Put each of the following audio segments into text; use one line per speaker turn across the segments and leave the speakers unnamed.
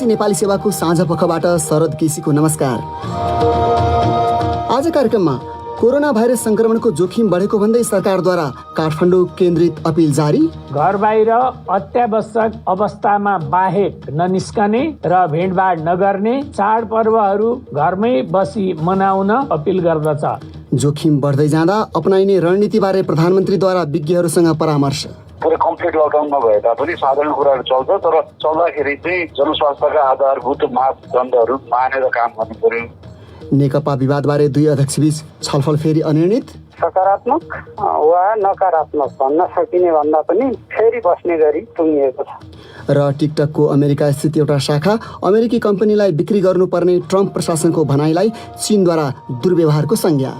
नेपाली सेवाको साँझ पखबाट शरद केसीको नमस्कार। आज कार्यक्रममा कोरोना भाइरस संक्रमणको जोखिम बढेको भन्दै सरकारद्वारा काठमाडौँ केन्द्रित अपिल जारी,
घर बाहिर अत्यावश्यक अवस्थामा बाहेक ननिस्कने र भिडभाड नगर्ने, चाडपर्वहरू घरमै बसी मनाउन अपिल गर्दछ।
जोखिम बढ्दै जाँदा अपनाइने रणनीतिबारे प्रधानमन्त्रीद्वारा विज्ञहरूसँग परामर्श।
पुरै कम्प्लिट लकडाउन नभए तापनि साधारण कुराहरू चल्छ, तर चल्दाखेरि चाहिँ जनस्वास्थ्यका आधारभूत मापदण्डहरू मानेर काम गर्नु पर्यो।
नेकपा विवादबारे दुई अध्यक्षबीच छलफल फेरि अनिर्णित।
सकारात्मक वा नकारात्मक भन्न सकिने भन्दा पनि फेरि बस्ने गरी टुङ्गिएको छ।
र टिकटकको अमेरिका स्थित एउटा शाखा अमेरिकी कम्पनीलाई बिक्री गर्नुपर्ने ट्रम्प प्रशासनको भनाइलाई चीनद्वारा दुर्व्यवहारको संज्ञा।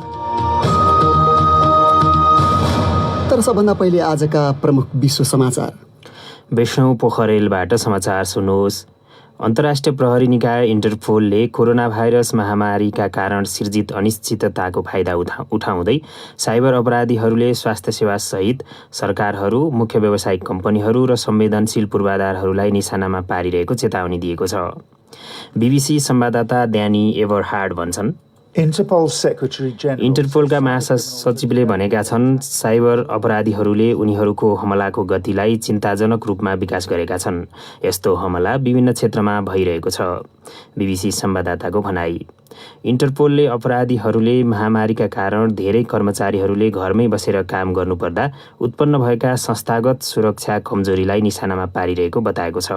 तर सबभन्दा पहिले आजका प्रमुख विश्व समाचार।
वैष्णव पोखरेलबाट समाचार सुन्नुहोस्। अन्तर्राष्ट्रिय प्रहरी निकाय इन्टरपोलले कोरोना भाइरस महामारीका कारण सिर्जित अनिश्चितताको फाइदा उठाउँदै साइबर अपराधीहरूले स्वास्थ्य सेवा सहित सरकारहरू, मुख्य व्यावसायिक कम्पनीहरू र संवेदनशील पूर्वाधारहरूलाई निशानामा पारिरहेको चेतावनी दिएको छ। बीबीसी संवाददाता ड्यानी एभरहार्ड भन्छन्, इन्टरपोलका महासचिवले भनेका छन्, साइबर अपराधीहरूले उनीहरूको हमलाको गतिलाई चिन्ताजनक रूपमा विकास गरेका छन्। यस्तो हमला विभिन्न क्षेत्रमा भइरहेको छ। बीबीसी संवाददाताको भनाई। इन्टरपोलले अपराधीहरूले महामारीका कारण धेरै कर्मचारीहरूले घरमै बसेर काम गर्नुपर्दा उत्पन्न भएका संस्थागत सुरक्षा कमजोरीलाई निशानामा पारिरहेको बताएको छ।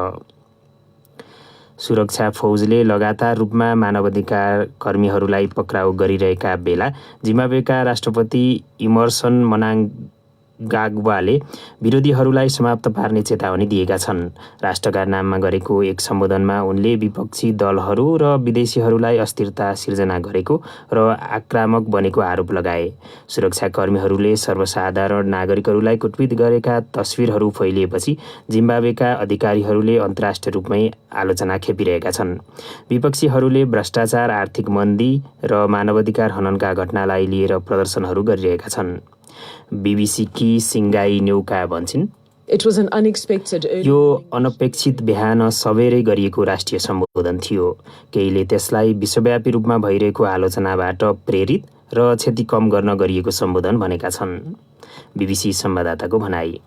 सुरक्षा फौजले लगातार रूपमा मानवाधिकार कर्मीहरूलाई पक्राउ गरिरहेका बेला जिम्बाब्वेका राष्ट्रपति इमर्सन मनाङ्गाग्वाले विरोधीहरूलाई समाप्त पार्ने चेतावनी दिएका छन्। राष्ट्रका नाममा गरेको एक सम्बोधनमा उनले विपक्षी दलहरू र विदेशीहरूलाई अस्थिरता सिर्जना गरेको र आक्रामक बनेको आरोप लगाए। सुरक्षाकर्मीहरूले सर्वसाधारण नागरिकहरूलाई कुटपिट गरेका तस्विरहरू फैलिएपछि जिम्बाब्वेका अधिकारीहरूले अन्तर्राष्ट्रिय रूपमै आलोचना खेपिरहेका छन्। विपक्षीहरूले भ्रष्टाचार, आर्थिक मन्दी र मानवाधिकार हननका घटनालाई लिएर प्रदर्शनहरू गरिरहेका छन्। बीबीसीकी सिङ्गाई न्यौका भन्छन्, यो अनपेक्षित बिहान सबेरै गरिएको राष्ट्रिय सम्बोधन थियो। केहीले त्यसलाई विश्वव्यापी रूपमा भइरहेको आलोचनाबाट प्रेरित र क्षति कम गर्न गरिएको सम्बोधन भनेका छन्। बीबीसी संवाददाताको भनाई।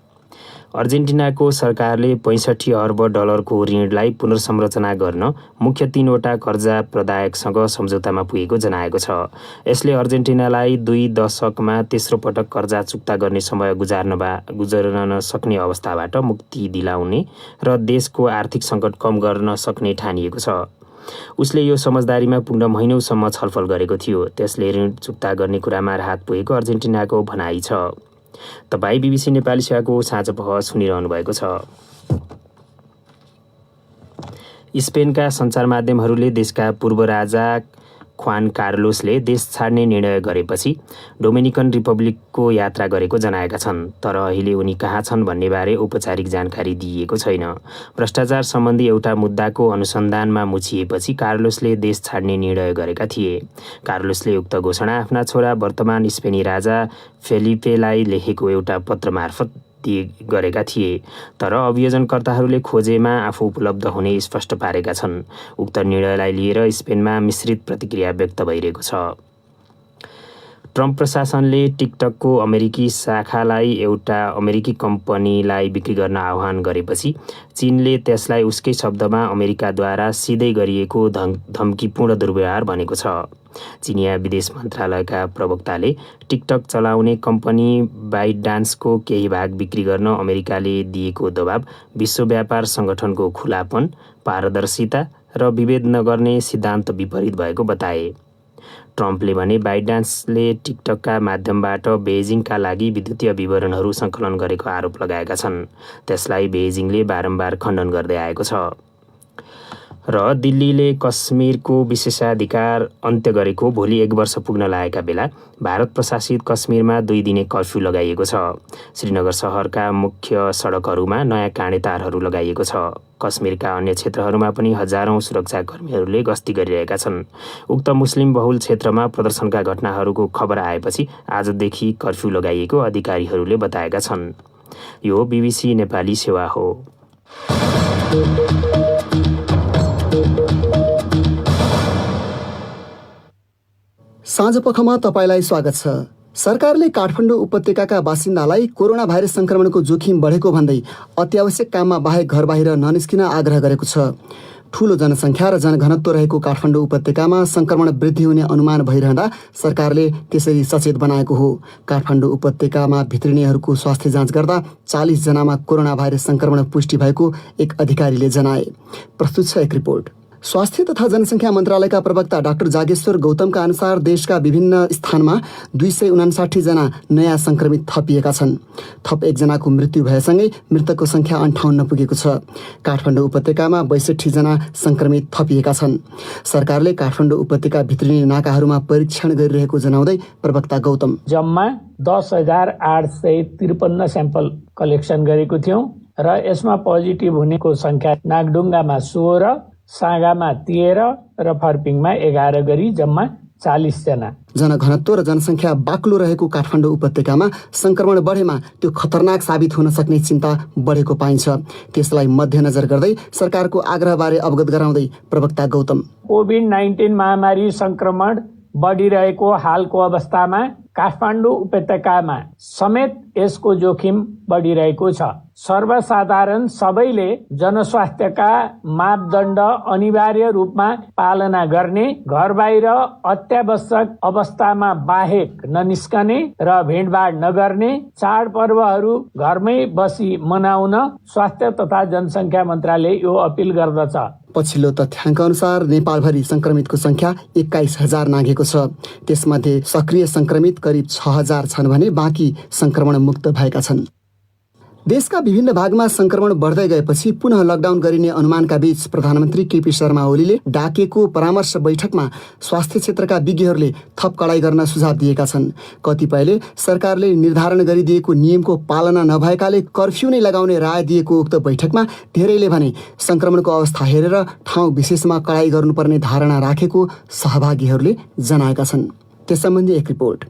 अर्जेन्टिनाको सरकारले 65 अर्ब डलरको ऋणलाई पुनर्संरचना गर्न मुख्य 3वटा कर्जा प्रदायकसँग सम्झौतामा पुगेको जनाएको छ। यसले अर्जेन्टिनालाई 2 दशकमा तेस्रो पटक कर्जा चुक्ता गर्ने समय गुजार्न सक्ने अवस्थाबाट मुक्ति दिलाउने र देशको आर्थिक सङ्कट कम गर्न सक्ने ठानिएको छ। उसले यो समझदारीमा पुग्न महिनौसम्म छलफल गरेको थियो। त्यसले ऋण चुक्ता गर्ने कुरामा राहत पुगेको अर्जेन्टिनाको भनाइ छ। तपाईँ बीबीसी नेपाली सेवाको साँझ पख सुनिरहनु भएको छ। स्पेनका सञ्चार माध्यमहरूले देशका पूर्व राजा ख्वान कार्लोसले देश छाड्ने निर्णय गरेपछि डोमिनिकन रिपब्लिकको यात्रा गरेको जनाएका छन्। तर अहिले उनी कहाँ छन् भन्ने बारे औपचारिक जानकारी दिइएको छैन। भ्रष्टाचार सम्बन्धी एउटा मुद्दाको अनुसन्धानमा मुछिएपछि कार्लोसले देश छाड्ने निर्णय गरेका थिए। कार्लोसले उक्त घोषणा आफ्ना छोरा वर्तमान स्पेनी राजा फेलिपेलाई लेखेको एउटा पत्र मार्फत गरेका थिए। तर अभियोजनकर्ताहरूले खोजेमा आफू उपलब्ध हुने स्पष्ट पारेका छन्। उक्त निर्णयलाई लिएर स्पेनमा मिश्रित प्रतिक्रिया व्यक्त भइरहेको छ। ट्रम्प प्रशासनले टिकटकको अमेरिकी शाखालाई एउटा अमेरिकी कम्पनीलाई बिक्री गर्न आह्वान गरेपछि चीनले त्यसलाई उसकै शब्दमा अमेरिकाद्वारा सिधै गरिएको धम्कीपूर्ण दुर्व्यवहार भनेको छ। चिनिया विदेश मन्त्रालयका प्रवक्ताले टिकटक चलाउने कम्पनी बाइटडान्सको केही भाग बिक्री गर्न अमेरिकाले दिएको दबाब विश्व व्यापार सङ्गठनको खुलापन, पारदर्शिता र विभेद नगर्ने सिद्धान्त विपरीत भएको बताए। ट्रम्पले भने बाइटडान्सले टिकटकका माध्यमबाट बेइजिङका लागि विद्युतीय विवरणहरू सङ्कलन गरेको आरोप लगाएका छन्। त्यसलाई बेइजिङले बारम्बार खण्डन गर्दै आएको छ। र दिल्लीले कश्मीरको विशेषाधिकार अन्त्य गरेको भोलि 1 वर्ष पुग्न लागेका बेला भारत प्रशासित कश्मीरमा 2 दिने कर्फ्यू लगाइएको छ। श्रीनगर शहरका मुख्य सडकहरूमा नयाँ काँडे तारहरू लगाइएको छ। कश्मीरका अन्य क्षेत्रहरूमा पनि हजारौं सुरक्षाकर्मीहरूले गस्ती गरिरहेका छन्। उक्त मुस्लिम बहुल क्षेत्रमा प्रदर्शनका घटनाहरूको खबर आएपछि आजदेखि कर्फ्यू लगाइएको अधिकारीहरूले बताएका छन्। यो बीबीसी नेपाली सेवा हो।
साँझपखमा तपाईलाई स्वागत छ। सरकारले काठमाडौँ उपत्यकाका बासिन्दालाई कोरोना भाइरस संक्रमणको जोखिम बढेको भन्दै अत्यावश्यक काममा बाहेक घर बाहिर ननिस्किन आग्रह गरेको छ। ठूलो जनसङ्ख्या र जनघनत्व रहेको काठमाडौँ उपत्यकामा संक्रमण वृद्धि हुने अनुमान भइरहँदा सरकारले त्यसरी सचेत बनाएको हो। काठमाडौँ उपत्यकामा भित्रिनेहरूको स्वास्थ्य जाँच गर्दा 40 जनामा कोरोना भाइरस संक्रमण पुष्टि भएको एक अधिकारीले जनाए। प्रस्तुत छ एक रिपोर्ट। स्वास्थ्य तथा जनसङ्ख्या मन्त्रालयका प्रवक्ता डाक्टर जागेश्वर गौतमका अनुसार देशका विभिन्न स्थानमा 259 जना नयाँ संक्रमित थपिएका छन्। थप 1 जनाको मृत्यु भएसँगै मृतकको संख्या 58 पुगेको छ। काठमाडौँ उपत्यकामा 62 जना संक्रमित थपिएका छन्। सरकारले काठमाडौँ उपत्यका भित्रिने नाकाहरूमा परीक्षण गरिरहेको जनाउँदै प्रवक्ता गौतम
जम्मा 10,853 स्याम्पल कलेक्सन गरेको थियौँ र यसमा पोजिटिभ हुनेको संख्या नागढुङ्गामा 16, सागामा 13 र फर्पिङमा 11 गरी जम्मा 40 जना।
जनघनत्व र जनसङ्ख्या बाक्लो रहेको काठमाडौँ उपत्यकामा संक्रमण बढेमा त्यो खतरनाक साबित हुन सक्ने चिन्ता बढेको पाइन्छ। त्यसलाई मध्यनजर गर्दै सरकारको आग्रहबारे अवगत गराउँदै प्रवक्ता गौतम
कोभिड-19 महामारी संक्रमण बढिरहेको हालको अवस्थामा काठमाडौँ उपत्यकामा समेत यसको जोखिम बढिरहेको छ। सर्वसाधारण सबैले जनस्वास्थ्यका मापदण्ड अनिवार्य रूपमा पालना गर्ने, घर बाहिर अत्यावश्यक अवस्थामा बाहेक ननिस्कने र भिडभाड नगर्ने, चाडपर्वहरू घरमै बसी मनाउन स्वास्थ्य तथा जनसङ्ख्या मन्त्रालय यो अपिल गर्दछ।
पछिल्लो तथ्याङ्क अनुसार नेपालभरि संक्रमितको संख्या 21,000 नाघेको छ। त्यसमध्ये सक्रिय संक्रमित करिब 6,000 छन् भने बाँकी संक्रमण मुक्त भएका छन्। देशका विभिन्न भागमा संक्रमण बढ्दै गएपछि पुनः लकडाउन गरिने अनुमानका बीच प्रधानमन्त्री केपी शर्मा ओलीले डाकेको परामर्श बैठकमा स्वास्थ्य क्षेत्रका विज्ञहरूले थप कडाई गर्न सुझाव दिएका छन्। कतिपयले सरकारले निर्धारण गरिदिएको नियमको पालना नभएकाले कर्फ्यू नै लगाउने राय दिएको उक्त बैठकमा धेरैले भने संक्रमणको अवस्था हेरेर ठाउँ विशेषमा कडाई गर्नुपर्ने धारणा राखेको सहभागीहरूले जनाएका छन्। त्यस सम्बन्धी एक रिपोर्ट।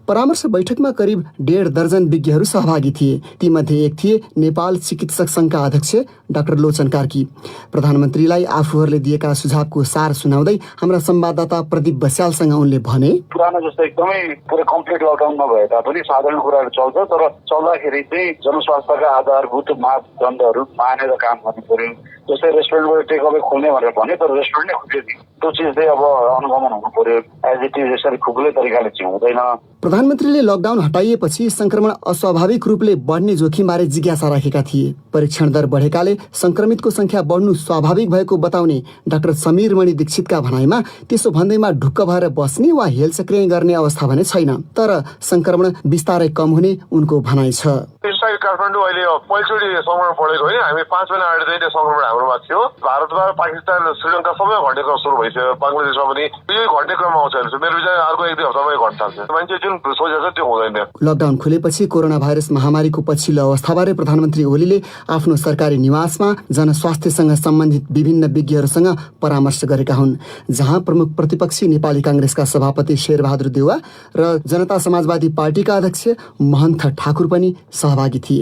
परामर्श बैठकमा करिब 1.5 दर्जन विज्ञहरू सहभागी थिए। तीमध्ये एक थिए नेपाल चिकित्सक सङ्घका अध्यक्ष डाक्टर लोचन कार्की। प्रधानमन्त्रीलाई आफूहरूले दिएका सुझावको सार सुनाउँदै हाम्रा संवाददाता प्रदीप बस्यालसँग उनले भने,
पुरानो जस्तो एकदमै पुरै कम्प्लिट लकडाउन नभए तापनि साधारण कुराहरू चल्छ, तर चल्दाखेरि चाहिँ जनस्वास्थ्यका आधारभूत मापदण्डहरू मानेर काम गर्नु पर्यो। जस्तै रेस्टुरेन्टबाट टेक अवे खोल्ने भनेर भन्यो, तर रेस्टुरेन्ट नै खुल्यो नि, त्यो चिज चाहिँ अब अनुगमन हुनु पर्यो। एज इट इज यसरी खुकुलै तरिकाले चाहिँ हुँदैन।
प्रधानमन्त्रीले लकडाउन हटाइएपछि संक्रमण अस्वाभाविक रूपले बढ्ने जोखिमबारे जिज्ञासा राखेका थिए। परीक्षण दर बढेकाले संक्रमितको संख्या बढ्नु स्वाभाविक भएको बताउने डाक्टर समीर मणि दीक्षितका भनाइमा त्यसो भन्दैमा ढुक्क भएर बस्ने वा हेलचक्र्याइँ गर्ने अवस्था भने छैन, तर संक्रमण बिस्तारै कम हुने उनको भनाइ छ।
काठमाडौँ अहिले पहिलोचोटि संक्रमण बढेको होइन, हामी 5 महिना अगाडि चाहिँ संक्रमण हाम्रोमा थियो। भारतबाट पाकिस्तान, श्रीलङ्का सबै घट्ने क्रम सुरु भइसक्यो। बङ्गलादेशमा पनि यो घट्ने क्रममा आउँछ। मेरो विचार अर्को 1-2 हप्तामै घट्न थाल्छ। मान्छे जुन सोचेको छ त्यो हुँदैन।
लकडाउन खुलेपछि कोरोना भाइरस महामारीको पछिल्लो अवस्थाबारे प्रधानमन्त्री ओलीले आफ्नो सरकारी निवासमा जनस्वास्थ्यसँग सम्बन्धित विभिन्न विज्ञहरूसँग परामर्श गरेका हुन्, जहाँ प्रमुख प्रतिपक्षी नेपाली काङ्ग्रेसका सभापति शेरबहादुर देउवा र जनता समाजवादी पार्टीका अध्यक्ष महन्त ठाकुर पनि सहभागी थिए।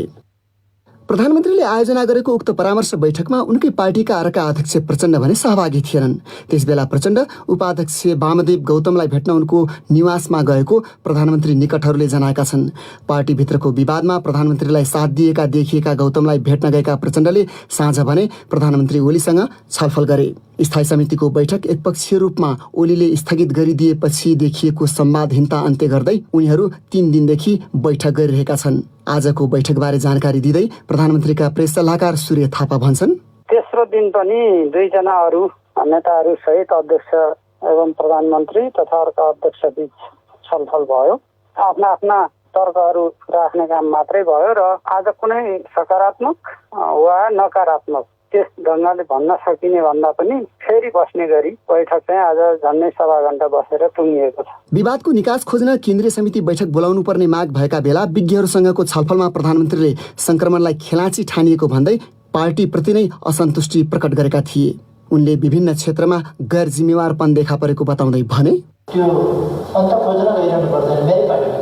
प्रधानमन्त्रीले आयोजना गरेको उक्त परामर्श बैठकमा उनकै पार्टीका अर्का अध्यक्ष प्रचण्ड भने सहभागी थिएनन्। त्यसबेला प्रचण्ड उपाध्यक्ष वामदेव गौतमलाई भेट्न उनको निवासमा गएको प्रधानमन्त्री निकटहरूले जनाएका छन्। पार्टीभित्रको विवादमा प्रधानमन्त्रीलाई साथ दिएका देखिएका गौतमलाई भेट्न गएका प्रचण्डले साँझ भने प्रधानमन्त्री ओलीसँग छलफल गरे। स्थायी समितिको बैठक एकपक्षीय रूपमा ओलीले स्थगित गरिदिएपछि देखिएको संवादहीनता अन्त्य गर्दै उनीहरू 3 दिनदेखि बैठक गरिरहेका छन्। आजको बैठकबारे जानकारी दिँदै प्रधानमन्त्रीका प्रेस सल्लाहकार सूर्य थापा भन्छन्,
तेस्रो दिन पनि 2 जना अरू नेताहरू सहित अध्यक्ष एवं प्रधानमन्त्री तथा अर्का अध्यक्ष बीच छलफल भयो। आफ्ना आफ्ना तर्कहरू राख्ने काम मात्रै भयो र आज कुनै सकारात्मक वा नकारात्मक त्यस ढङ्गले भन्न सकिने भन्दा पनि फेरि बस्ने गरी बैठक चाहिँ आज झन्डै सवा घण्टा बसेर टुङ्गिएको छ।
विवादको निकास खोज्न केन्द्रीय समिति बैठक बोलाउनु पर्ने माग भएका बेला विज्ञहरूसँगको छलफलमा प्रधानमन्त्रीले संक्रमणलाई खेलाँची ठानिएको भन्दै पार्टीप्रति नै असन्तुष्टि प्रकट गरेका थिए। उनले विभिन्न क्षेत्रमा गैर जिम्मेवारपन देखा परेको बताउँदै भने,
त्यो अन्त खोज्न गइरहनु पर्दैन। मेरो पार्टीमा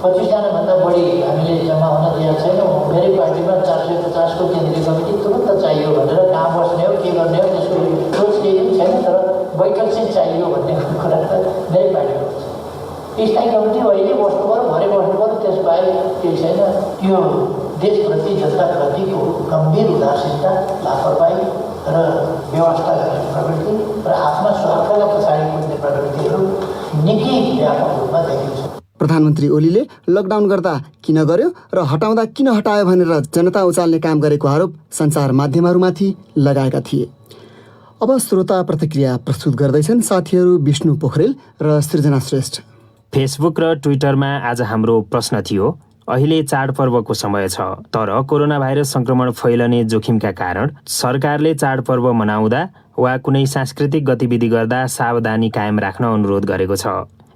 25 जनाभन्दा बढी हामीले जम्मा हुन दिएको छैनौँ। मेरो पार्टीमा 450 को केन्द्रीय कमिटी तुरन्त चाहियो भनेर कहाँ बस्ने हो, के गर्ने हो त्यसको सोच केही पनि छैन, तर बैठक चाहिँ चाहियो भन्ने कुरा त मेरो पार्टीमा छ। स्थायी कमिटी अहिले बस्नु पर्यो, भरे बस्नु पर्यो, त्यसबाहेक केही छैन। यो देशप्रति जनताप्रतिको गम्भीर उदासीनता, लापरवाही र व्यवस्था गर्ने प्रवृत्ति र आफ्ना स्वार्थका पछाडि कुद्ने प्रवृत्तिहरू निकै व्यापक रूपमा देखिन्छ।
प्रधानमन्त्री ओलीले लकडाउन गर्दा किन गर्यो र हटाउँदा किन हटायो भनेर जनता उचाल्ने काम गरेको आरोप सञ्चार माध्यमहरूमाथि लगाएका थिए। अब श्रोता प्रतिक्रिया प्रस्तुत गर्दैछन् साथीहरू विष्णु पोखरेल र सृजना श्रेष्ठ।
फेसबुक र ट्विटरमा आज हाम्रो प्रश्न थियो, अहिले चाडपर्वको समय छ, तर कोरोना भाइरस संक्रमण फैलने जोखिमका कारण सरकारले चाडपर्व मनाउँदा वा कुनै सांस्कृतिक गतिविधि गर्दा सावधानी कायम राख्न अनुरोध गरेको छ।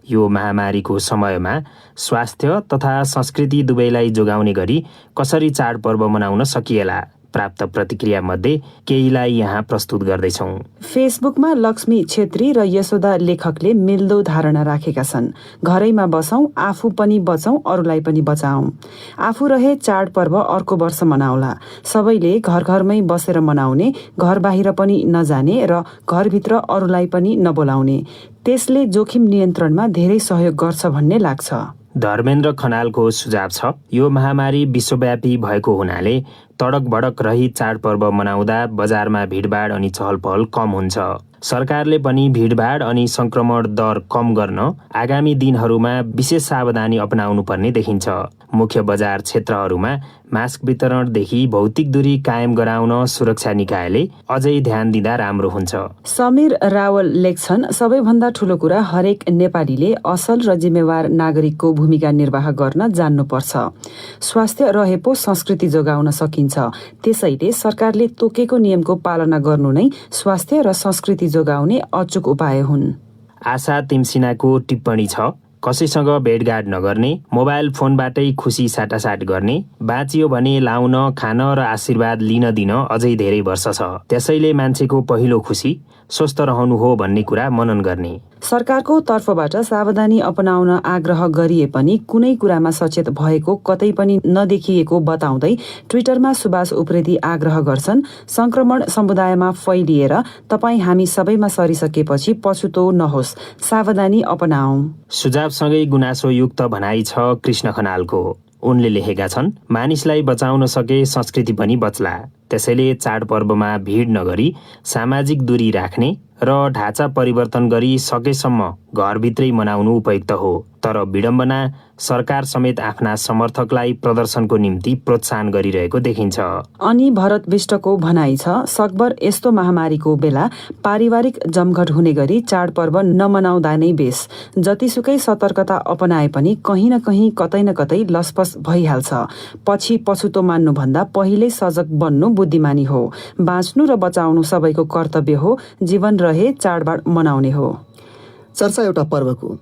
यो महामारीको समयमा स्वास्थ्य तथा संस्कृति दुवैलाई जोगाउने गरी कसरी चाडपर्व मनाउन सकिएला? प्राप्त प्रतिक्रिया मध्ये केहीलाई यहाँ प्रस्तुत गर्दैछौँ।
फेसबुकमा लक्ष्मी छेत्री र यशोदा लेखकले मिल्दो धारणा राखेका छन्। घरैमा बसौँ, आफू पनि बचौँ, अरूलाई पनि बचाऔँ। आफू रहे चाडपर्व अर्को वर्ष मनाउला। सबैले घर घरमै बसेर मनाउने, घर बाहिर पनि नजाने र घरभित्र अरूलाई पनि नबोलाउने। त्यसले जोखिम नियन्त्रणमा धेरै सहयोग गर्छ भन्ने लाग्छ।
धर्मेन्द्र खनालको सुझाव छ, यो महामारी विश्वव्यापी भएको हुनाले तडक भडक रही चाडपर्व मनाउँदा बजारमा भिडभाड अनि चहलपहल कम हुन्छ। सरकारले पनि भिडभाड अनि संक्रमण दर कम गर्न आगामी दिनहरूमा विशेष सावधानी अपनाउनु पर्ने देखिन्छ। मुख्य बजार क्षेत्रहरूमा मास्क वितरणदेखि भौतिक दूरी कायम गराउन सुरक्षा निकायले अझै ध्यान दिँदा राम्रो हुन्छ।
समीर रावल लेख्छन्, सबैभन्दा ठूलो कुरा हरेक नेपालीले असल र जिम्मेवार नागरिकको भूमिका निर्वाह गर्न जान्नुपर्छ। स्वास्थ्य रहे पो संस्कृति जोगाउन सकिन्छ। त्यसैले सरकारले तोकेको नियमको पालना गर्नु नै स्वास्थ्य र संस्कृति जोगाउने अचूक उपाय हुन्।
आशा तिमसिनाको टिप्पणी छ, कसैसँग भेटघाट नगर्ने, मोबाइल फोनबाटै खुसी साटासाट गर्ने, बाँचियो भने लाउन, खान र आशीर्वाद लिन दिन अझै धेरै वर्ष छ। त्यसैले मान्छेको पहिलो खुसी स्वस्थ रहनु हो भन्ने कुरा मनन गर्ने।
सरकारको तर्फबाट सावधानी अपनाउन आग्रह गरिए पनि कुनै कुरामा सचेत भएको कतै पनि नदेखिएको बताउँदै ट्विटरमा सुभाष उप्रेती आग्रह गर्छन्, संक्रमण समुदायमा फैलिएर तपाईँ हामी सबैमा सरिसकेपछि पछुतो नहोस्, सावधानी अपनाऊ।
सुझावसँगै गुनासोयुक्त भनाइ छ कृष्ण खनालको। उनले लेखेका छन्, मानिसलाई बचाउन सके संस्कृति पनि बच्ला। त्यसैले चाडपर्वमा भिड नगरी सामाजिक दूरी राख्ने र ढाँचा परिवर्तन गरी सकेसम्म घरभित्रै मनाउनु उपयुक्त हो। तर विडम्बना सरकार समेत आफ्ना समर्थकलाई प्रदर्शनको निम्ति प्रोत्साहन गरिरहेको देखिन्छ।
अनि भरत विष्टको भनाइ छ, सकभर यस्तो महामारीको बेला पारिवारिक जमघट हुने गरी चाडपर्व नमनाउँदा नै बेस। जतिसुकै सतर्कता अपनाए पनि कहीँ न कहीँ कतै न कतै लसपस भइहाल्छ। पछि पछुतो मान्नुभन्दा पहिल्यै सजग बन्नु बुद्धिमानी हो। बाँच्नु र बचाउनु सबैको कर्तव्य हो। जीवन रहे चाडबाड मनाउने हो।
चर्चा एउटा पर्वको।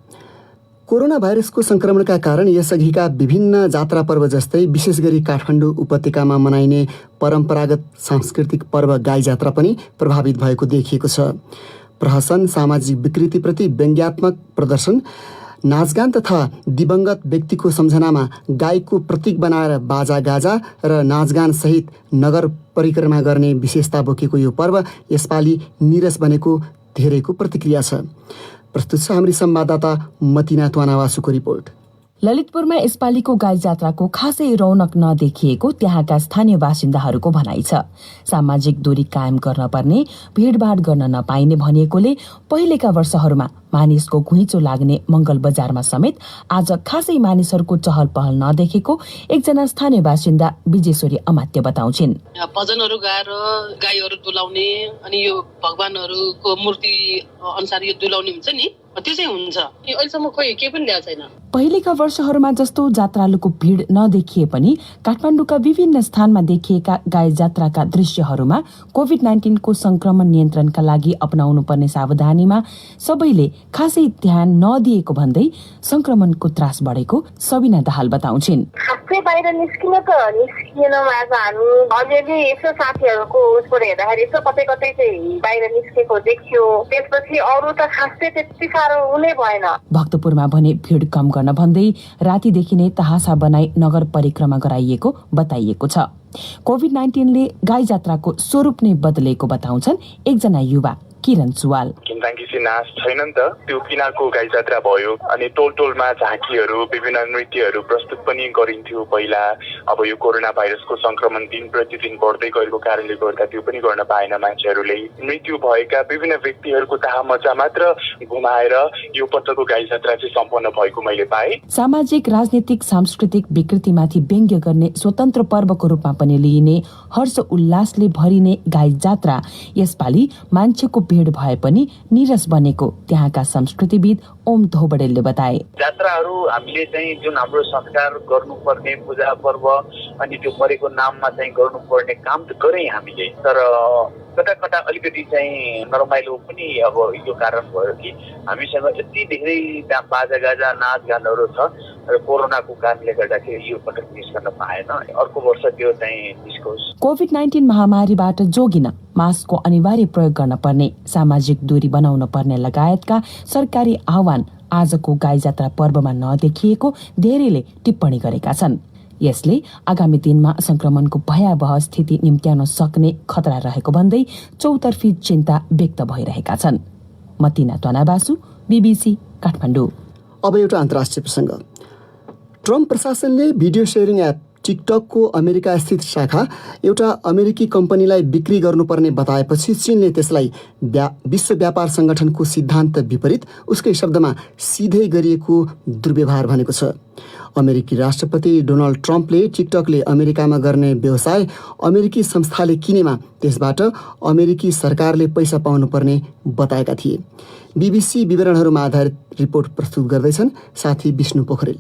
कोरोना भाइरसको संक्रमणका कारण यसअघिका विभिन्न जात्रा पर्व जस्तै विशेष गरी काठमाडौँ उपत्यकामा मनाइने परम्परागत सांस्कृतिक पर्व गाई जात्रा पनि प्रभावित भएको देखिएको छ। प्रहसन, सामाजिक विकृतिप्रति व्यङ्ग्यात्मक प्रदर्शन, नाचगान तथा दिवंगत व्यक्तिको सम्झनामा गाईको प्रतीक बनाएर बाजागाजा र नाचगान सहित नगर परिक्रमा गर्ने विशेषता बोकेको यो पर्व यसपालि निरस बनेको धेरैको प्रतिक्रिया छ। प्रस्तुत छ हाम्री संवाददाता मतिना त्वानावासुको रिपोर्ट।
ललितपुरमा यसपालिको गाई जात्राको खासै रौनक नदेखिएको त्यहाँका स्थानीय बासिन्दाहरूको भनाइ छ। सामाजिक दूरी कायम गर्न पर्ने, भिडभाड गर्न नपाइने भनिएकोले पहिलेका वर्षहरूमा मानिसको घुइँचो लाग्ने मंगल बजारमा समेत आज खासै मानिसहरूको चहल पहल नदेखेको एकजना स्थानीय बासिन्दा विजेश्वरी अमात्य बताउँछिन्।
भजनहरू गाएर गाईहरू दुलाउने अनि यो भगवानहरूको मूर्ति अनुसार यो दुलाउने हुन्छ नि, त्यो चाहिँ हुन्छ। अहिलेसम्म खोइ केही पनि ल्याएको छैन।
पहिलेका वर्षहरूमा जस्तो जात्रालुको भिड नदेखिए पनि काठमाडौँका विभिन्न स्थानमा देखिएका गाई जात्राका दृश्यहरूमा कोभिड-19 को संक्रमण नियन्त्रणका लागि अपनाउनु पर्ने सावधानीमा सबैले खासै ध्यान नदिएको भन्दै संक्रमणको त्रास बढेको सबिना दाहाल बताउँछिन्।
खासै बाहिर निस्किन त निस्किएन। आज हामी अलिअलि यसो साथीहरूको उसबाट हेर्दाखेरि यसो कतै कतै चाहिँ बाहिर निस्केको देखियो। त्यसपछि अरू त खासै त्यति साह्रो हुनै भएन।
भक्तपुरमा भने भिड कम गर्न भन्दै रातिदेखि नै तहासा बनाई नगर परिक्रमा गराइएको बताइएको छ। कोभिड-19 ले गाई जात्राको स्वरूप नै बदलेको बताउँछन् एकजना युवा किरण सुवाल।
किन्ताङ्कीसी नाच छैन नि त, त्यो किनाको गाई जात्रा भयो अनि टोलमा झाँकीहरू विभिन्न नृत्यहरू प्रस्तुत पनि गरिन्थ्यो पहिला। अब यो कोरोना भाइरसको संक्रमण दिन प्रतिदिन बढ्दै गएको कारणले गर्दा त्यो पनि गर्न पाएन मान्छेहरूले। मृत्यु भएका विभिन्न व्यक्तिहरूको तहमजा मात्र घुमाएर यो पटकको गाई जात्रा चाहिँ सम्पन्न भएको मैले पाएँ।
सामाजिक, राजनीतिक, सांस्कृतिक विकृतिमाथि व्यङ्ग्य गर्ने स्वतन्त्र पर्वको रूपमा पनि लिइने हर्ष उल्लासले भरिने गाई जात्रा यसपालि मान्छेको भिड भए पनि निरस बनेको त्यहाँका संस्कृतिविद ओम धोबडेलले बताए।
जात्राहरू हामीले चाहिँ जुन हाम्रो संस्कार गर्नुपर्ने पूजा पर्व अनि त्यो मरेको नाममा चाहिँ गर्नुपर्ने काम त गरे हामीले, तर कता कता अलिकति चाहिँ नरमाइलो पनि अब यो कारण भयो कि हामीसँग यति धेरै बाजा गाजा नाच गानहरू छ र कोरोनाको कारणले गर्दाखेरि यो पटक मिस गर्न पाएन। अर्को वर्ष त्यो चाहिँ निस्कोस्।
कोभिड-19 महामारीबाट जोगिन मास्कको अनिवार्य प्रयोग गर्न पर्ने, सामाजिक दूरी बनाउन पर्ने लगायतका सरकारी आह्वान आजको गाई जात्रा पर्वमा नदेखिएको धेरैले टिप्पणी गरेका छन्। यसले आगामी दिनमा संक्रमणको भयावह स्थिति निम्त्याउन सक्ने खतरा रहेको भन्दै चौतर्फी चिन्ता व्यक्त भइरहेका छन्। मतिना तनाबासु, BBC काठमाडौँ।
अब एउटा अन्तर्राष्ट्रिय प्रसङ्ग। ट्रम्प प्रशासनले भिडियो सेयरिङ एप टिकटकको अमेरिका स्थित शाखा एउटा अमेरिकी कम्पनीलाई बिक्री गर्नुपर्ने बताएपछि चीनले त्यसलाई विश्व व्यापार सङ्गठनको सिद्धान्त विपरीत उसकै शब्दमा सिधै गरिएको दुर्व्यवहार भनेको छ। अमेरिकी राष्ट्रपति डोनाल्ड ट्रम्पले टिकटकले अमेरिकामा गर्ने व्यवसाय अमेरिकी संस्थाले किनेमा त्यसबाट अमेरिकी सरकारले पैसा पाउनुपर्ने बताएका थिए। BBC विवरणहरूमा आधारित रिपोर्ट प्रस्तुत गर्दैछन् साथी विष्णु पोखरेल।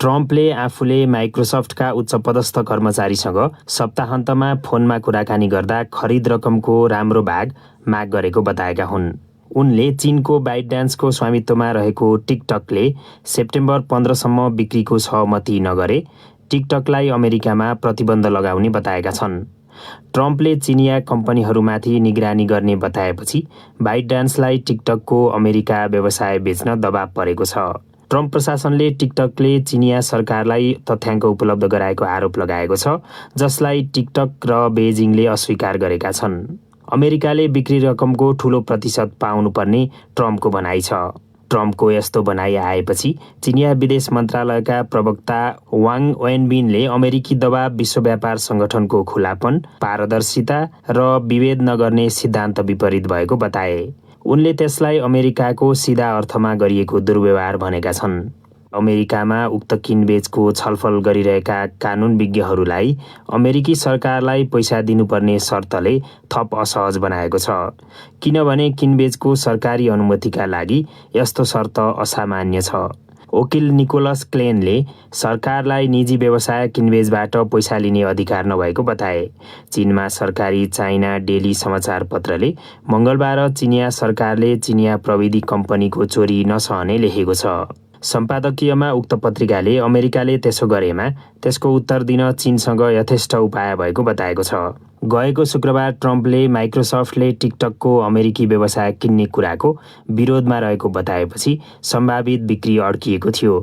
ट्रम्पले आफूले माइक्रोसफ्टका उच्चपदस्थ कर्मचारीसँग सप्ताहन्तमा फोनमा कुराकानी गर्दा खरिद रकमको राम्रो भाग माग गरेको बताएका हुन्। उनले चीनको बाइटडान्सको स्वामित्वमा रहेको टिकटकले सेप्टेम्बर 15 सम्म बिक्रीको सहमति नगरे टिकटकलाई अमेरिकामा प्रतिबन्ध लगाउने बताएका छन्। ट्रम्पले चिनिया कम्पनीहरूमाथि निगरानी गर्ने बताएपछि बाइटडान्सलाई टिकटकको अमेरिका व्यवसाय बेच्न दबाव परेको छ। ट्रम्प प्रशासनले टिकटकले चिनिया सरकारलाई तथ्याङ्क उपलब्ध गराएको आरोप लगाएको छ, जसलाई टिकटक र बेजिङले अस्वीकार गरेका छन्। अमेरिकाले बिक्री रकमको ठूलो प्रतिशत पाउनुपर्ने ट्रम्पको भनाइ छ। ट्रम्पको यस्तो भनाइ आएपछि चिनिया विदेश मन्त्रालयका प्रवक्ता वाङ वेनबिनले अमेरिकी दबाव विश्व व्यापार सङ्गठनको खुलापन, पारदर्शिता र विभेद नगर्ने सिद्धान्त विपरीत भएको बताए। उनले त्यसलाई अमेरिकाको सिधा अर्थमा गरिएको दुर्व्यवहार भनेका छन्। अमेरिकामा उक्त किनबेचको छलफल गरिरहेका कानुन विज्ञहरूलाई अमेरिकी सरकारलाई पैसा दिनुपर्ने शर्तले थप असहज बनाएको छ, किनभने किनबेचको सरकारी अनुमतिका लागि यस्तो शर्त असामान्य छ। वकिल निकोलस क्लेनले सरकारलाई निजी व्यवसाय किनबेचबाट पैसा लिने अधिकार नभएको बताए। चीनमा सरकारी चाइना डेली समाचार पत्रले मङ्गलबार चिनिया सरकारले चिनिया प्रविधि कम्पनीको चोरी नसहने लेखेको छ। सम्पादकीयमा उक्त पत्रिकाले अमेरिकाले त्यसो गरेमा त्यसको उत्तर दिन चीनसँग यथेष्ट उपाय भएको बताएको छ। गएको शुक्रबार ट्रम्पले माइक्रोसफ्टले टिकटकको अमेरिकी व्यवसाय किन्ने कुराको विरोधमा रहेको बताएपछि सम्भावित बिक्री अड्किएको थियो।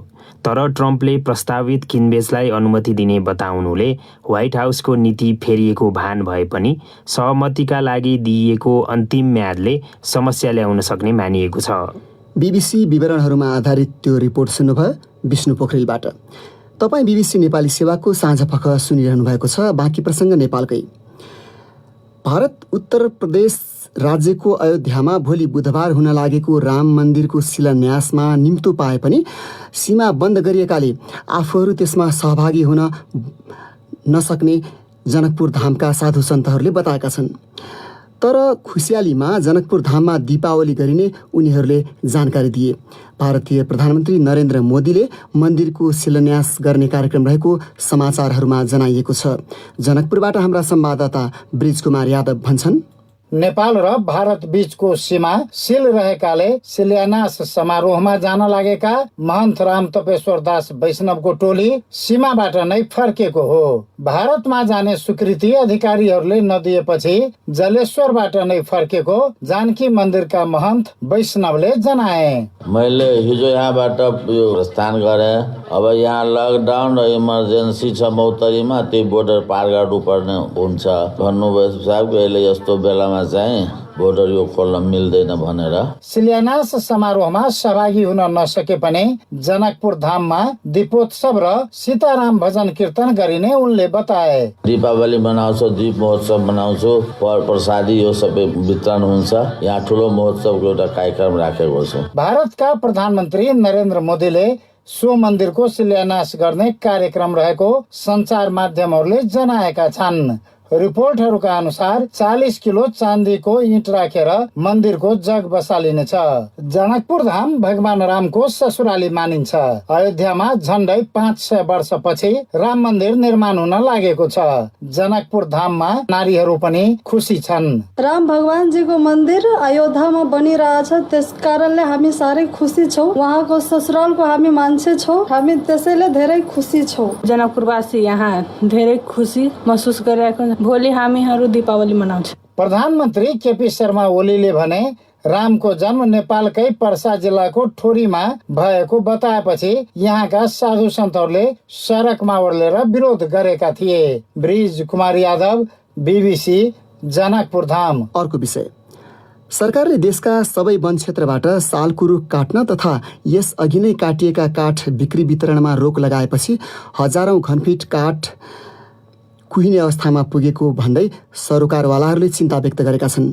तर ट्रम्पले प्रस्तावित किनबेचलाई अनुमति दिने बताउनुले व्हाइट हाउसको नीति फेरिएको भान भए पनि सहमतिका लागि दिइएको अन्तिम म्यादले समस्या ल्याउन सक्ने मानिएको छ।
BBC विवरणहरूमा आधारित त्यो रिपोर्ट सुन्नुभयो विष्णु पोखरेलबाट। तपाईँ BBC नेपाली सेवाको साँझ पख सुनिरहनु भएको छ। बाँकी प्रसङ्ग नेपालकै। भारत उत्तर प्रदेश राज्यको अयोध्यामा भोलि बुधबार हुन लागेको राम मन्दिरको शिलान्यासमा निम्तो पाए पनि सीमा बन्द गरिएकाले आफूहरू त्यसमा सहभागी हुन नसक्ने जनकपुर धामका साधु सन्तहरूले बताएका छन्। तर खुसियालीमा जनकपुर धाममा दीपावली गरिने उनीहरूले जानकारी दिए। भारतीय प्रधानमन्त्री नरेन्द्र मोदीले मन्दिरको शिलान्यास गर्ने कार्यक्रम रहेको समाचारहरूमा जनाइएको छ। जनकपुरबाट हाम्रा संवाददाता ब्रिजकुमार यादव भन्छन्,
नेपाल र भारत बीचको सीमा सील रहेकाले शिलान्यास समारोहमा जान लागेका महन्त राम तपेश्वर दास वैष्णवको टोली सीमाबाट नै फर्केको हो। भारतमा जाने स्वीकृति अधिकारीहरूले नदिएपछि जलेश्वरबाट नै फर्केको जानकी मन्दिरका महन्त वैष्णवले जनाए।
मैले हिजो यहाँबाट यो प्रस्थान गरे। अब यहाँ लकडाउन र इमर्जेन्सी छ मौतरीमा, त्यही बोर्डर पार गर्नुपर्ने हुन्छ भन्नुभयो साहब। अहिले यस्तो बेलामा चाहिँ बोर्डर यो खोल्न मिल्दैन भनेर।
शिलान्यास समारोहमा सहभागी हुन नसके पनि जनकपुर धाममा दीपोत्सव र सीताराम भजन कीर्तन गरिने उनले बताए।
दीपावली मनाउँछु, दीप महोत्सव मनाउँछु, प्रसादी यो सबै वितरण हुन्छ। यहाँ ठुलो महोत्सवको एउटा कार्यक्रम राखेको छु।
भारतका प्रधानमन्त्री नरेन्द्र मोदीले सो मन्दिरको शिलान्यास गर्ने कार्यक्रम रहेको सञ्चार माध्यमहरूले जनाएका छन्। रिपोर्टहरूका अनुसार 40 किलो चाँदीको इँट राखेर मन्दिरको जग बसालिनेछ। जनकपुर धाम भगवान रामको ससुराली मानिन्छ। अयोध्यामा झण्डै 500 वर्षपछि राम मन्दिर निर्माण हुन लागेको छ। जनकपुर धाममा नारीहरू पनि खुसी छन्।
राम भगवानजीको मन्दिर अयोध्यामा बनिरहेछ, त्यस कारणले हामी साह्रै खुसी छौँ। उहाँको ससुरालको हामी मान्छे छौँ, हामी त्यसैले धेरै खुसी छौँ।
जनकपुरवासी यहाँ धेरै खुसी महसुस गरिरहेको। भोलि हामीहरू दीपावली मनाउँछौँ।
प्रधानमन्त्री केपी शर्मा ओलीले भने रामको जन्म नेपालकै पर्सा जिल्लाको ठोरीमा भएको बताएपछि यहाँका साधु सन्तहरूले सडकमा ओर्लेर विरोध गरेका थिए। Bridge Kumar Yadav, BBC, Janakpur Dham.
अर्को विषय, सरकारले देशका सबै वन क्षेत्रबाट सालको रुख काट्न तथा यस अघि नै काटिएका काठ बिक्री वितरणमा रोक लगाएपछि हजारौं घनफिट काठ कुहिने अवस्थामा पुगेको भन्दै सरोकारवालाहरूले चिन्ता व्यक्त गरेका छन्।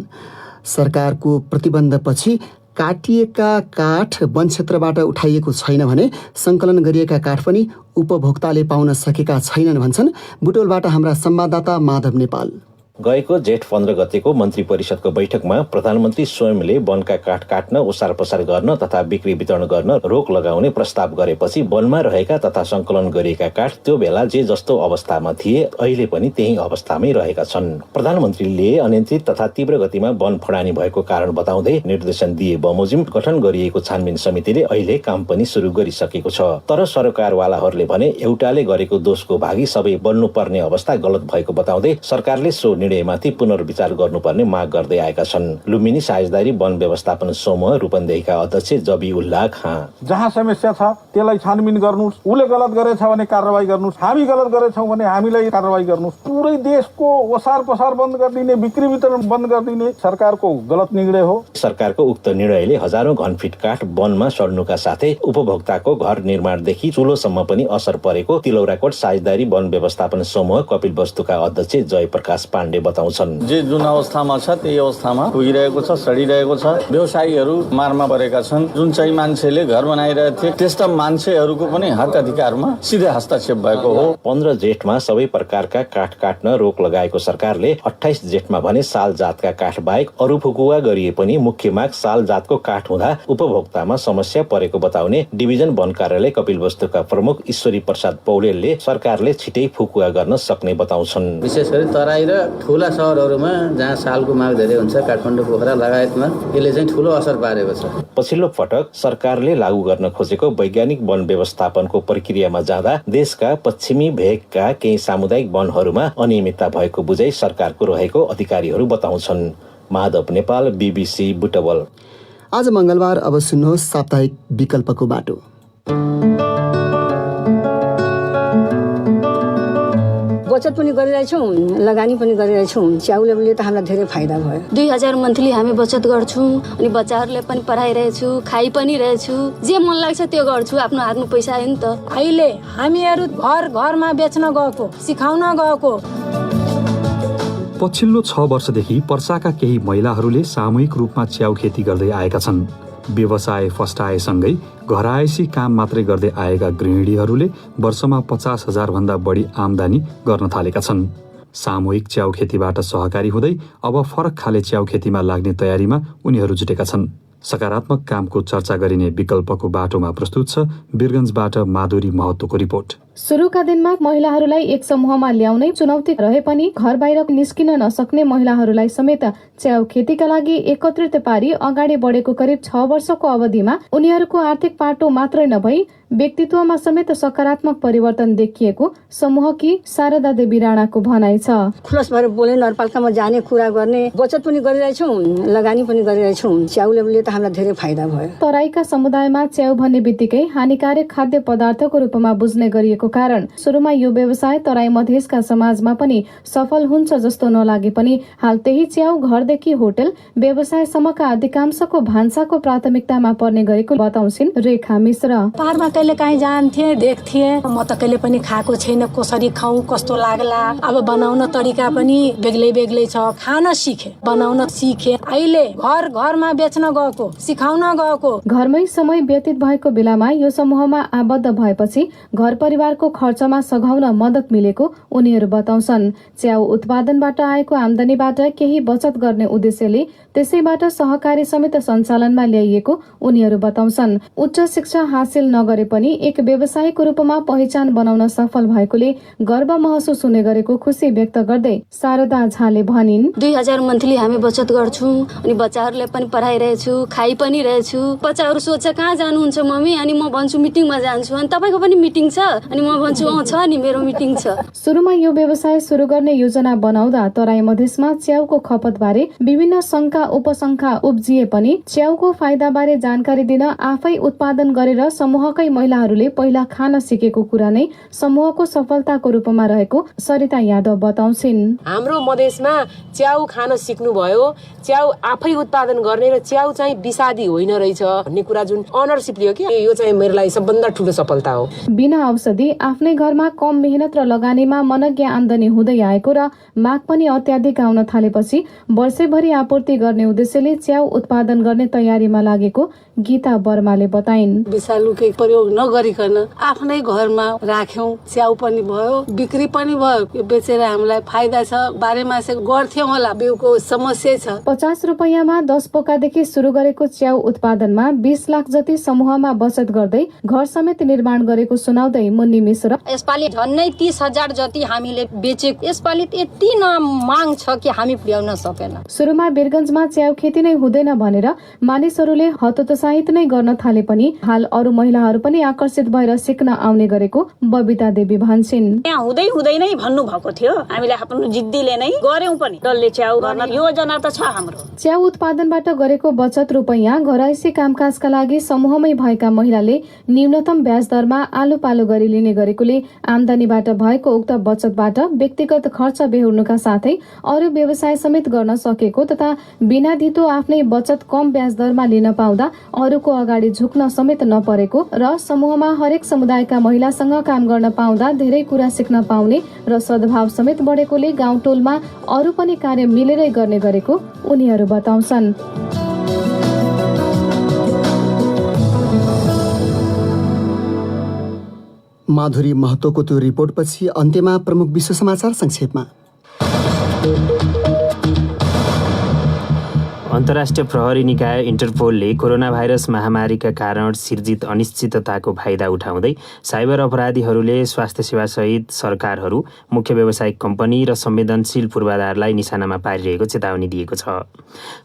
सरकारको प्रतिबन्धपछि काटिएका काठ वन क्षेत्रबाट उठाइएको छैन भने सङ्कलन गरिएका काठ पनि उपभोक्ताले पाउन सकेका छैनन् भन्छन् बुटोलबाट हाम्रा संवाददाता माधव नेपाल।
गएको जेठ 15 गतेको मन्त्री परिषदको बैठकमा प्रधानमन्त्री स्वयंले वनका काठ काट्न, ओसार पसार गर्न तथा बिक्री वितरण गर्न रोक लगाउने प्रस्ताव गरेपछि वनमा रहेका तथा सङ्कलन गरिएका काठ त्यो बेला जे जस्तो अवस्थामा थिए अहिले पनि त्यही अवस्थामै रहेका छन्। प्रधानमन्त्रीले अनियन्त्रित तथा तीव्र गतिमा वन फडानी भएको कारण बताउँदै निर्देशन दिए बमोजिम गठन गरिएको छानबिन समितिले अहिले काम पनि सुरु गरिसकेको छ। तर सरकारवालाहरूले भने एउटाले गरेको दोषको भागी सबै बन्नुपर्ने अवस्था गलत भएको बताउँदै सरकारले सो निर्णयमाथि पुनर्विचार गर्नुपर्ने माग गर्दै आएका छन्। लुम्बिनी साझेदारी वन व्यवस्थापन समूह रूपन्देहीका अध्यक्ष जबी उल्लाह खाँ,
जहाँ समस्या छ त्यसलाई छानबिन गर्नुस्, उसले गलत गरेछ भने कारबाही गर्नुस्, हामी गलत गरेछौँ भने हामीलाई कारबाही गर्नुस्। पुरै देशको ओसार पसार बन्द गरिदिने, बिक्री वितरण बन्द गरिदिने सरकारको गलत निर्णय हो।
सरकारको उक्त निर्णयले हजारौं घनफिट काठ वनमा सड्नुका साथै उपभोक्ताको घर निर्माणदेखि चुलोसम्म पनि असर परेको तिलौराकोट साझेदारी वन व्यवस्थापन समूह कपिल वस्तुका अध्यक्ष जयप्रकाश पाण्डे बताउँछन्।
जे जुन अवस्थामा छ त्यही अवस्थामा पुगिरहेको छ, सडिरहेको छ। व्यवसायीहरू मारमा परेका छन्। जुन चाहिँ मान्छेले घर बनाइरहेको थिए त्यस्ता मान्छेहरूको पनि हक अधिकारमा सिधै हस्तक्षेप भएको हो।
15 जेठमा सबै प्रकारका काठ काट्न रोक लगाएको सरकारले 28 जेठमा भने साल जातका काठ बाहेक अरू फुकुवा गरिए पनि मुख्य माग साल जातको काठ हुँदा उपभोक्तामा समस्या परेको बताउने डिभिजन वन कार्यालय कपिल वस्तुका प्रमुख ईश्वरी प्रसाद पौडेलले सरकारले छिटै फुकुवा गर्न सक्ने बताउँछन्।
विशेष गरी तराई र ठुला सहरहरूमा जहाँ सालको माग धेरै हुन्छ, काठमाडौँ पोखरा लगायतमा यसले चाहिँ ठुलो असर पारेको छ।
पछिल्लो पटक सरकारले लागू गर्न खोजेको वैज्ञानिक वन व्यवस्थापनको प्रक्रियामा जाँदा देशका पश्चिमी भेगका केही सामुदायिक वनहरूमा अनियमितता भएको बुझाइ सरकारको रहेको अधिकारीहरू बताउँछन्। माधव नेपाल, BBC बुटवल।
आज मंगलबार, अब सुन्नुहोस् साप्ताहिक विकल्पको बाटो।
बचत पनि गरिरहेछौँ, लगानी पनि गरिरहेछौँ। च्याउले त हामीलाई धेरै फाइदा भयो।
2000 मन्थली हामी बचत गर्छौँ अनि बच्चाहरूलाई पनि पढाइरहेछु, खाइ पनि रहेछु। जे मन लाग्छ त्यो गर्छु, आफ्नो हातमा पैसा आयो नि त।
अहिले हामीहरू घर घरमा बेच्न गएको, सिकाउन गएको।
पछिल्लो 6 वर्षदेखि पर्साका केही महिलाहरूले सामूहिक रूपमा च्याउ खेती गर्दै आएका छन्। व्यवसाय फस्टाएसँगै घरायसी काम मात्रै गर्दै आएका गृहिणीहरूले वर्षमा 50,000 भन्दा बढी आमदानी गर्न थालेका छन्। सामूहिक च्याउ खेतीबाट सहकारी हुँदै अब फरक खाले च्याउ खेतीमा लाग्ने तयारीमा उनीहरू जुटेका छन्। सकारात्मक कामको चर्चा गरिने विकल्पको बाटोमा प्रस्तुत छ वीरगञ्जबाट माधुरी महतोको रिपोर्ट।
सुरुका दिनमा महिलाहरूलाई एक समूहमा ल्याउनै चुनौती रहे पनि घर बाहिर निस्किन नसक्ने महिलाहरूलाई समेत च्याउ खेतीका लागि एकत्रित पारी अगाडि बढेको करिब 6 वर्षको अवधिमा उनीहरूको आर्थिक पाटो मात्रै नभई व्यक्तित्वमा समेत सकारात्मक परिवर्तन देखिएको समूहकी शारदा देवी राणाको भनाइ छ।
खुलस भएर बोले, नगरपालिकामा जाने, कुरा गर्ने, बचत पनि गरिरहेछौँ, लगानी पनि गरिरहेछौँ। च्याउले त हामीलाई धेरै फाइदा भयो।
तराईका समुदायमा च्याउ भन्ने बित्तिकै हानिकारक खाद्य पदार्थको रूपमा बुझ्ने गरिएको भएको कारण सुरुमा यो व्यवसाय तराई मधेसका समाजमा पनि सफल हुन्छ जस्तो नलागे पनि हाल त्यही च्याउ घरदेखि होटल व्यवसायसम्मका अधिकांशको भान्साको प्राथमिकतामा पर्ने गरेको बताउँछिन् रेखा मिश्र।
पाहाडमा कहिले काहीँ जान्थे देख्थे, म त कहिले पनि खाएको छैन, कसरी खाऊ कस्तो लाग्ला। अब बनाउन तरिका पनि बेग्लै बेग्लै छ, खान सिके बनाउन सिके। अहिले घर घरमा बेच्न गएको सिकाउन गएको।
घरमै समय व्यतीत भएको बेलामा यो समूहमा आबद्ध भएपछि घर परिवारको खर्चमा सघाउन मद्दत मिलेको उनीहरू बताउँछन्। च्याउ उत्पादनबाट आएको आमदानीबाट केही बचत गर्ने उद्देश्यले त्यसैबाट सहकारी समेत सञ्चालनमा ल्याइएको उनीहरू बताउँछन्। उच्च शिक्षा हासिल नगरे पनि एक व्यवसायको रूपमा पहिचान बनाउन सफल भएकोले गर्व महसुस हुने गरेको खुसी व्यक्त गर्दै शारदा झाले भनिन्,
2000 मन्थली हामी बचत गर्छौँ अनि बच्चाहरूलाई पनि पढाइरहेछु, खाइ पनि रहेछु। बच्चाहरू सोध्छ कहाँ जानुहुन्छ मम्मी, अनि म भन्छु मिटिङमा जान्छु। अनि तपाईँको पनि मिटिङ छ? अनि म भन्छु छ नि, मेरो मिटिङ छ।
सुरुमा यो व्यवसाय सुरु गर्ने योजना बनाउँदा तराई मधेसमा च्याउको खपतबारे विभिन्न शंका उपशंका उब्जिए पनि च्याउको फाइदाबारे जानकारी दिन आफै उत्पादन गरेर समूहकै महिलाहरूले पहिला खान सिकेको कुरा नै समूहको सफलताको रूपमा रहेको सरिता यादव बताउँछिन्।
हाम्रो मधेसमा च्याउ खान सिक्नु भयो, च्याउ आफै उत्पादन गर्ने र च्याउ चाहिँ विषादी होइन रहेछ भन्ने कुरा जुन अनरसिप लियो कि यो चाहिँ मेरो लागि सबभन्दा ठुलो सफलता हो।
बिना औषधि आफ्नै घरमा कम मेहनत र लगानीमा मनज्ञ आमदानी हुँदै आएको र माग पनि अत्याधिक आउन थालेपछि वर्षैभरि आपूर्ति गर्ने उद्देश्यले च्याउ उत्पादन गर्ने तयारीमा लागेको गीता वर्माले बताइन्।
विषालुकै प्रयोग नगरिकन आफ्नै घरमा राख्यौं, च्याउ पनि भयो, बिक्री पनि भयो। यो बेचेर हामीलाई फाइदा छ, बारेमा गर्थ्यौं होला, बिउको समस्या छ।
50 रुपैयाँमा 10 पोकादेखि सुरु गरेको च्याउ उत्पादनमा 20 लाख जति समूहमा बचत गर्दै घर समेत निर्माण गरेको सुनाउँदै मुन्नी मिश्र,
यसपालि झन्नै 30,000 जति हामीले बेचेको। यसपालि यति माग छ कि हामी पुर्याउन सकेन।
सुरुमा वीरगञ्जमा च्याउ खेती नै हुँदैन भनेर मानिसहरूले हतोत्साहित नै गर्न थाले पनि हाल अरू महिलाहरू पनि आकर्षित भएर सिक्न आउने गरेको बबिता देवी भन्छिन्।
यहाँ हुँदै हुँदै नै भन्नु भएको थियो, हामीले आफ्नो जिद्दीले नै गर्यौं पनि। डल्ले च्याउ गर्न योजना त छ हाम्रो।
च्याउ उत्पादनबाट गरेको बचत रुपैयाँ घरैसी कामकाजका लागि समूहमै भएका महिलाले न्यूनतम ब्याज दरमा आलो पालो गरी लिने गरेकोले आमदानीबाट भएको उक्त बचतबाट व्यक्तिगत खर्च बेहोर्नुका साथै अरू व्यवसाय समेत गर्न सकेको तथा बिना धितो आफ्नै बचत कम ब्याज दरमा लिन पाउँदा अरूको अगाडि झुक्न समेत नपरेको र समूहमा हरेक समुदायका महिलासँग काम गर्न पाउँदा धेरै कुरा सिक्न पाउने र सद्भाव समेत बढेकोले गाउँ टोलमा अरू पनि कार्य मिलेरै गर्ने गरेको उनीहरू बताउँछन्।
माधुरी महतोको त्यो रिपोर्टपछि अन्त्यमा प्रमुख विश्व समाचार संक्षेपमा।
अन्तर्राष्ट्रिय प्रहरी निकाय इन्टरपोलले कोरोना भाइरस महामारीका कारण सिर्जित अनिश्चितताको फाइदा उठाउँदै साइबर अपराधीहरूले स्वास्थ्य सेवासहित सरकारहरू, मुख्य व्यावसायिक कम्पनी र संवेदनशील पूर्वाधारलाई निशानामा पारिरहेको चेतावनी दिएको छ।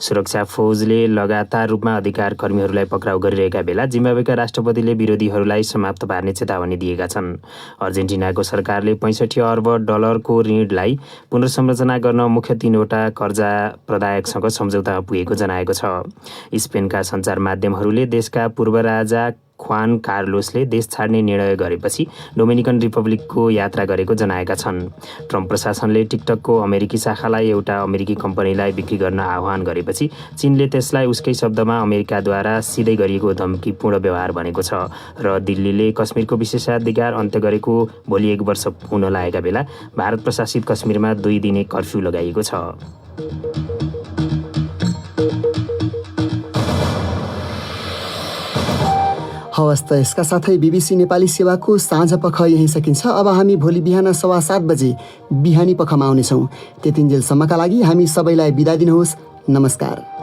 सुरक्षा फौजले लगातार रूपमा अधिकार कर्मीहरूलाई पक्राउ गरिरहेका बेला जिम्बाब्वेका राष्ट्रपतिले विरोधीहरूलाई समाप्त पार्ने चेतावनी दिएका छन्। अर्जेन्टिनाको सरकारले 65 अर्ब डलरको ऋणलाई पुनर्संरचना गर्न मुख्य 3वटा कर्जा प्रदायकसँग सम्झौता पुगेको जनाएको छ। स्पेनका सञ्चार माध्यमहरूले देशका पूर्व राजा ख्वान कार्लोसले देश छाड्ने निर्णय गरेपछि डोमिनिकन रिपब्लिकको यात्रा गरेको जनाएका छन्। ट्रम्प प्रशासनले टिकटकको अमेरिकी शाखालाई एउटा अमेरिकी कम्पनीलाई बिक्री गर्न आह्वान गरेपछि चीनले त्यसलाई उसकै शब्दमा अमेरिकाद्वारा सिधै गरिएको धम्कीपूर्ण व्यवहार भनेको छ र दिल्लीले कश्मीरको विशेषाधिकार अन्त्य गरेको भोलि 1 वर्ष हुन लागेका बेला भारत प्रशासित कश्मीरमा 2 दिने कर्फ्यू लगाइएको छ।
हवस् त यसका साथै बीबीसी नेपाली सेवाको साँझ पख यही सकिन्छ। अब हामी भोलि बिहान 7:15 बजे बिहानी पखमा आउनेछौँ। त्यतिन्जेलसम्मका लागि हामी सबैलाई बिदा दिनुहोस्। नमस्कार।